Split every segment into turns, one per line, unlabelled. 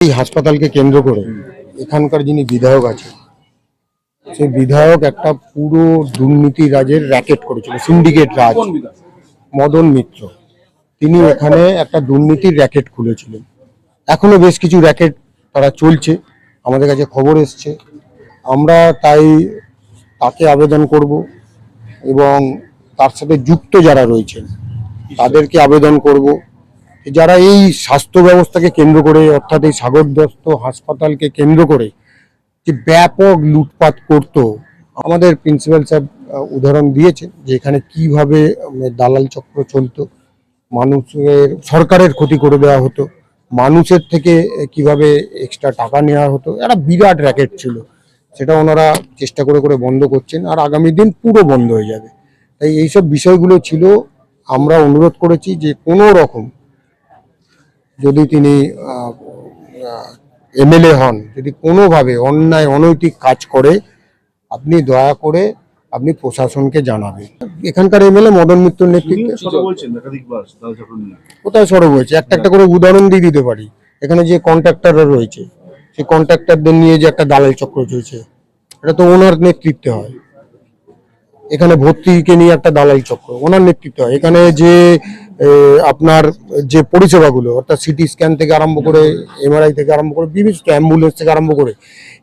এই হাসপাতালকে কেন্দ্র করে এখানকার যিনি বিধায়ক আছেন সেই বিধায়ক একটা পুরো দুর্নীতি রাজের র্যাকেট করেছিল, সিন্ডিকেট রাজ। মদন মিত্র তিনি এখানে একটা দুর্নীতির র্যাকেট খুলেছিলেন। এখনো বেশ কিছু র্যাকেট তারা চলছে, আমাদের কাছে খবর এসছে। আমরা তাই তাকে আবেদন করব এবং তার সাথে যুক্ত যারা রয়েছেন তাদেরকে আবেদন করব, যারা এই স্বাস্থ্য ব্যবস্থাকে কেন্দ্র করে অর্থাৎ এই সাগরদত্ত হাসপাতালকে কেন্দ্র করে যে ব্যাপক লুটপাট করত। আমাদের প্রিন্সিপাল সাহেব উদাহরণ দিয়েছেন যে এখানে কিভাবে দালাল চক্র চলতো, মানুষের সরকারের ক্ষতি করে দেওয়া হতো, মানুষের থেকে কিভাবে এক্সট্রা টাকা নেওয়া হতো। একটা বিরাট র্যাকেট ছিল, সেটা ওনারা চেষ্টা করে করে বন্ধ করছেন, আর আগামী দিন পুরো বন্ধ হয়ে যাবে। তাই এইসব বিষয়গুলো ছিল। আমরা অনুরোধ করেছি যে কোনো রকম যদি তিনি এমএলএ হন, যদি কোনোভাবে অন্যায় অনৈতিক কাজ করে আপনি দয়া করে আপনি প্রশাসনকে জানাবেন। এখানকার এমএলএ মদন মিত্রর নেতৃত্বে কোথায় সরব হয়েছে একটা একটা করে উদাহরণ দিয়ে দিতে পারি। এখানে যে কন্ট্রাক্টররা রয়েছে সেই কন্ট্রাক্টরদের নিয়ে যে একটা দালাল চক্র চলছে, এটা তো ওনার নেতৃত্বে হয়। এখানে ভর্তিকে নিয়ে একটা দালাল চক্র ওনার নেতৃত্বে হয়। এখানে যে আপনার যে পরিষেবাগুলো অর্থাৎ সিটি স্ক্যান থেকে আরম্ভ করে এমআরআই থেকে আরম্ভ করে বিভিন্ন অ্যাম্বুলেন্স থেকে আরম্ভ করে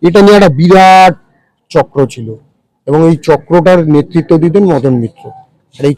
এটা নিয়ে একটা বিরাট চক্র ছিল এবং এই চক্রটার নেতৃত্ব দিতেন মদন মিত্র। আর এই